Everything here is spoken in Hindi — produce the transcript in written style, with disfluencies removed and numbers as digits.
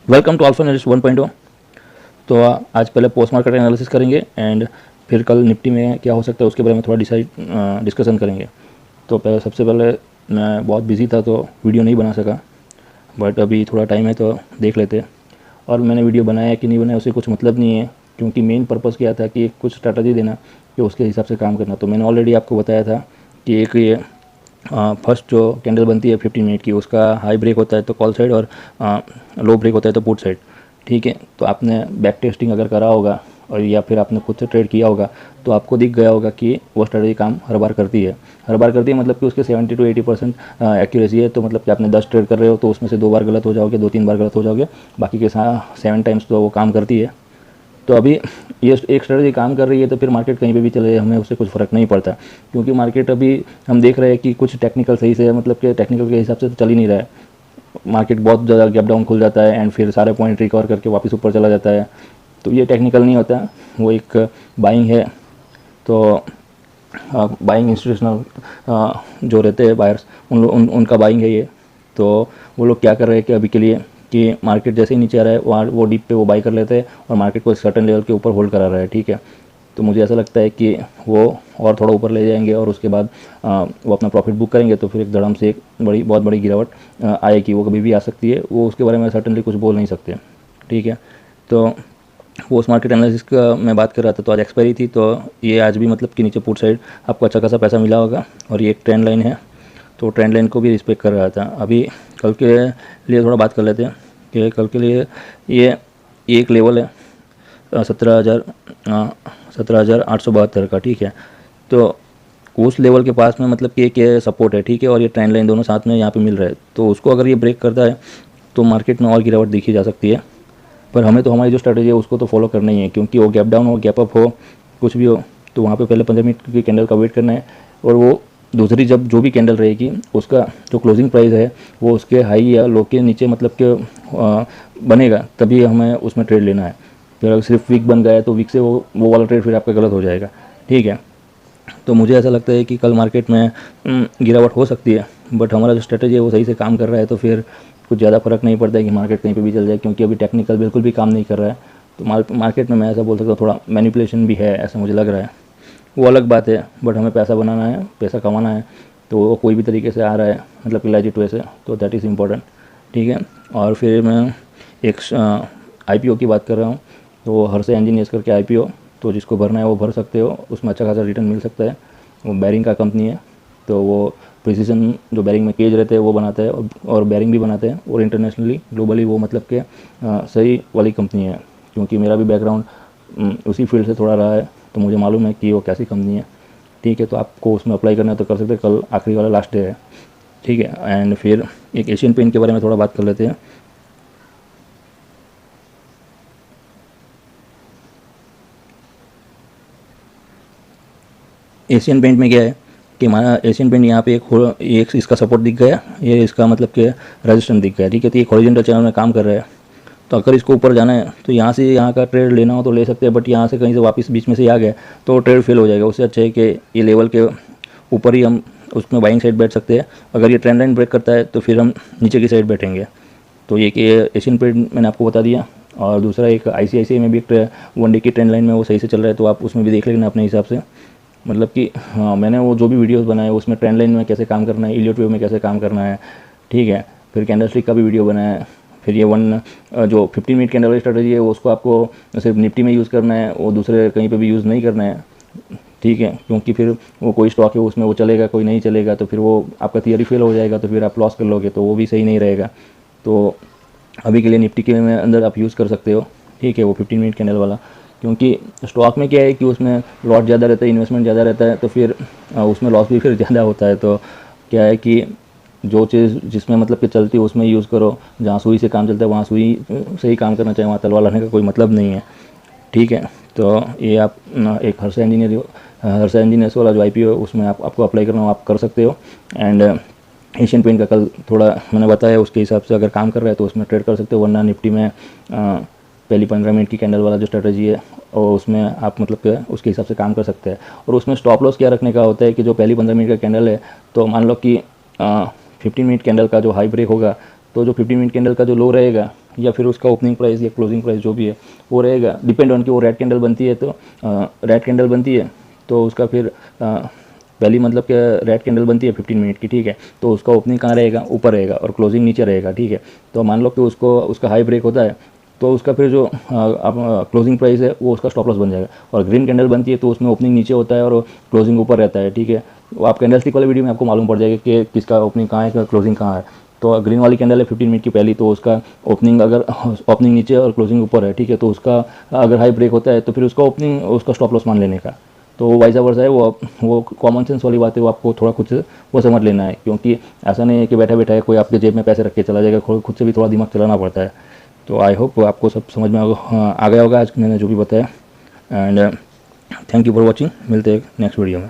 Welcome to alpha analyst 1.0। तो आज पहले पोस्ट मार्केट एनालिसिस करेंगे एंड फिर कल निफ्टी में क्या हो सकता है उसके बारे में थोड़ा डिस्कशन करेंगे। तो सबसे पहले मैं बहुत बिजी था तो वीडियो नहीं बना सका, बट अभी थोड़ा टाइम है तो देख लेते। और मैंने वीडियो बनाया कि नहीं बनाया उससे कुछ मतलब नहीं है, क्योंकि मेन पर्पज़ क्या था कि कुछ स्ट्रैटेजी देना कि उसके हिसाब से काम करना। तो मैंने ऑलरेडी आपको बताया था कि एक ये फर्स्ट जो कैंडल बनती है 15 मिनट की, उसका हाई ब्रेक होता है तो कॉल साइड और लो ब्रेक होता है तो पुट साइड। ठीक है, तो आपने बैक टेस्टिंग अगर करा होगा और या फिर आपने खुद से ट्रेड किया होगा तो आपको दिख गया होगा कि वो स्ट्रेटजी काम हर बार करती है। हर बार करती है मतलब कि उसके 70 to 80% एक्यूरेसी है। तो मतलब कि आपने 10 ट्रेड कर रहे हो तो उसमें से 2 बार गलत हो जाओगे, 2-3 बार गलत हो जाओगे, बाकी के 7 टाइम्स तो वो काम करती है। तो अभी ये एक स्ट्रेटजी काम कर रही है तो फिर मार्केट कहीं पे भी चले हमें उससे कुछ फ़र्क नहीं पड़ता, क्योंकि मार्केट अभी हम देख रहे हैं कि कुछ टेक्निकल सही से मतलब कि टेक्निकल के हिसाब से तो चल ही नहीं रहा है। मार्केट बहुत ज़्यादा गैप डाउन खुल जाता है एंड फिर सारे पॉइंट रिकवर करके वापस ऊपर चला जाता है। तो ये टेक्निकल नहीं होता, वो एक बाइंग है। तो बाइंग इंस्टीट्यूशनल जो रहते हैं बायर्स उनका बाइंग है ये। तो वो लोग क्या कर रहे हैं कि अभी के लिए कि मार्केट जैसे ही नीचे आ रहा है वहाँ वो डीप पे वो बाई कर लेते हैं और मार्केट को सर्टेन लेवल के ऊपर होल्ड करा रहा है। ठीक है, तो मुझे ऐसा लगता है कि वो और थोड़ा ऊपर ले जाएंगे और उसके बाद वो अपना प्रॉफिट बुक करेंगे तो फिर एक धड़म से एक बहुत बड़ी गिरावट आएगी। वो कभी भी आ सकती है, वो उसके बारे में सर्टेनली कुछ बोल नहीं सकते। ठीक है, तो पोस्ट मार्केट एनालिसिस का मैं बात कर रहा था। तो आज एक्सपायरी थी तो ये आज भी मतलब कि नीचे पुट साइड आपको अच्छा खासा पैसा मिला होगा और ये एक ट्रेंड लाइन है, तो ट्रेंड लाइन को भी रिस्पेक्ट कर रहा था। अभी कल के लिए थोड़ा बात कर लेते हैं कि कल के लिए ये एक लेवल है 17,872 का। ठीक है, तो उस लेवल के पास में मतलब कि एक सपोर्ट है। ठीक है, और ये ट्रेंड लाइन दोनों साथ में यहाँ पे मिल रहा है, तो उसको अगर ये ब्रेक करता है तो मार्केट में और गिरावट देखी जा सकती है। पर हमें तो हमारी जो स्ट्रैटेजी है उसको तो फॉलो करना ही है, क्योंकि वो गैप डाउन हो गैप अप हो कुछ भी हो तो वहाँ पे पहले 15 मिनट की कैंडल का वेट करना है। और वो दूसरी जब जो भी कैंडल रहेगी उसका जो क्लोजिंग प्राइस है वो उसके हाई या लो के नीचे मतलब कि बनेगा, तभी हमें उसमें ट्रेड लेना है। फिर अगर सिर्फ वीक बन गया तो वीक से वो वाला ट्रेड फिर आपका गलत हो जाएगा। ठीक है, तो मुझे ऐसा लगता है कि कल मार्केट में गिरावट हो सकती है, बट हमारा जो स्ट्रेटजी है वो सही से काम कर रहा है तो फिर कुछ ज़्यादा फ़र्क नहीं पड़ता है कि मार्केट कहीं पे भी चल जाए, क्योंकि अभी टेक्निकल बिल्कुल भी काम नहीं कर रहा है। तो मार्केट में मैं ऐसा बोल सकता हूँ थोड़ा मैनिपुलेशन भी है, ऐसा मुझे लग रहा है। वो अलग बात है, बट हमें पैसा बनाना है, पैसा कमाना है, तो वो कोई भी तरीके से आ रहा है मतलब कि लेजिट वे से, तो दैट इज़ इम्पोर्टेंट। ठीक है, और फिर मैं एक IPO की बात कर रहा हूँ। तो वो हर्षे इंजीनियर्स करके IPO, तो जिसको भरना है वो भर सकते हो, उसमें अच्छा खासा रिटर्न मिल सकता है। वो बैरिंग का कंपनी है, तो वो प्रिसीजन जो बैरिंग में केज रहते हैं वो बनाता है और बैरिंग भी बनाते हैं, और इंटरनेशनली ग्लोबली वो मतलब कि सही वाली कंपनी है। क्योंकि मेरा भी बैकग्राउंड उसी फील्ड से थोड़ा रहा है तो मुझे मालूम है कि वो कैसी कंपनी है। ठीक है, तो आपको उसमें अप्लाई करना है तो कर सकते हैं, कल आखिरी वाला लास्ट डे है। ठीक है, एंड फिर एक एशियन पेंट के बारे में थोड़ा बात कर लेते हैं। एशियन पेंट में क्या है कि हमारा एशियन पेंट यहाँ पे एक इसका सपोर्ट दिख गया, ये इसका मतलब कि रजिस्टेंस दिख गया। ठीक है, तो ये हॉरिजॉन्टल चैनल में काम कर रहा है। तो अगर इसको ऊपर जाना है तो यहाँ से यहाँ का ट्रेड लेना हो तो ले सकते हैं, बट यहाँ से कहीं से वापस बीच में से आ गया तो ट्रेड फेल हो जाएगा। उससे अच्छा है कि ये लेवल के ऊपर ही हम उसमें बाइंग साइड बैठ सकते हैं। अगर ये ट्रेंड लाइन ब्रेक करता है तो फिर हम नीचे की साइड बैठेंगे। तो ये कि एशियन पेंट मैंने आपको बता दिया। और दूसरा एक ICICI में भी एक 1 डे की ट्रेंड लाइन में वो सही से चल रहा है, तो आप उसमें भी देख लेना अपने हिसाब से। मतलब कि हाँ, मैंने वो जो भी वीडियोस बनाए उसमें ट्रेंड लाइन में कैसे काम करना है, इलियट वेव में कैसे काम करना है। ठीक है, फिर कैंडलस्टिक का भी वीडियो बनाया है। फिर ये जो 15 मिनट कैंडल स्ट्रेटजी है वो उसको आपको सिर्फ निफ्टी में यूज़ करना है, वो दूसरे कहीं पे भी यूज़ नहीं करना है। ठीक है, क्योंकि फिर वो कोई स्टॉक है उसमें वो चलेगा कोई नहीं चलेगा तो फिर वो आपका थियरी फेल हो जाएगा, तो फिर आप लॉस कर लोगे, तो वो भी सही नहीं रहेगा। तो अभी के लिए निफ्टी के में अंदर आप यूज़ कर सकते हो। ठीक है, वो 15 मिनट कैंडल वाला, क्योंकि स्टॉक में क्या है कि उसमें लॉट ज़्यादा रहता है, इन्वेस्टमेंट ज़्यादा रहता है, तो फिर उसमें लॉस भी फिर ज़्यादा होता है। तो क्या है कि जो चीज़ जिसमें मतलब कि चलती है उसमें यूज़ करो, जहाँ सुई से काम चलता है वहाँ सुई से ही काम करना चाहिए, वहाँ तलवार लाने का कोई मतलब नहीं है। ठीक है, तो ये आप एक हर्षा इंजीनियर्स वाला जो IPO है उसमें आपको अप्लाई करना हो आप कर सकते हो। एंड एशियन पेंट का कल थोड़ा मैंने बताया उसके हिसाब से अगर काम कर रहा है तो उसमें ट्रेड कर सकते हो, वरना निफ्टी में पहली 15 मिनट की कैंडल वाला जो स्ट्रेटजी है और उसमें आप मतलब कि उसके हिसाब से काम कर सकते हैं। और उसमें स्टॉप लॉस क्या रखने का होता है कि जो पहली 15 मिनट का कैंडल है, तो मान लो कि 15 मिनट कैंडल का जो हाई ब्रेक होगा तो जो 15 मिनट कैंडल का जो लो रहेगा या फिर उसका ओपनिंग प्राइस या क्लोजिंग प्राइस जो भी है वो रहेगा, डिपेंड ऑन कि वो रेड कैंडल बनती है तो रेड कैंडल बनती है तो उसका फिर पहली मतलब कि रेड कैंडल बनती है 15 मिनट की, ठीक है, तो उसका ओपनिंग कहाँ रहेगा, ऊपर रहेगा और क्लोजिंग नीचे रहेगा, ठीक है। तो मान लो कि उसका हाई ब्रेक होता है तो उसका फिर जो क्लोजिंग प्राइस है वो उसका स्टॉप लॉस बन जाएगा। और ग्रीन कैंडल बनती है तो उसमें ओपनिंग नीचे होता है और क्लोजिंग ऊपर रहता है, ठीक है। वो आप कैंडलस्टिक वाले वीडियो में आपको मालूम पड़ जाएगा कि किसका ओपनिंग कहाँ है, क्लोजिंग कहाँ है। तो ग्रीन वाली कैंडल है 15 मिनट की पहली, तो उसका ओपनिंग अगर ओपनिंग नीचे और क्लोजिंग ऊपर है, ठीक है, तो उसका अगर हाई ब्रेक होता है तो फिर उसका ओपनिंग उसका स्टॉप लॉस मान लेने का। तो वाइसा वर्सा है, वो कॉमन सेंस वाली बात है, वो आपको थोड़ा खुद से वो समझ लेना है, क्योंकि ऐसा नहीं है कि बैठा बैठा है कोई आपके जेब में पैसे रख के चला जाएगा, खुद से भी थोड़ा दिमाग चलाना पड़ता है। तो आई होप आपको सब समझ में आ गया होगा आज मैंने जो भी बताया। And thank you for watching, मिलते हैं नेक्स्ट वीडियो में।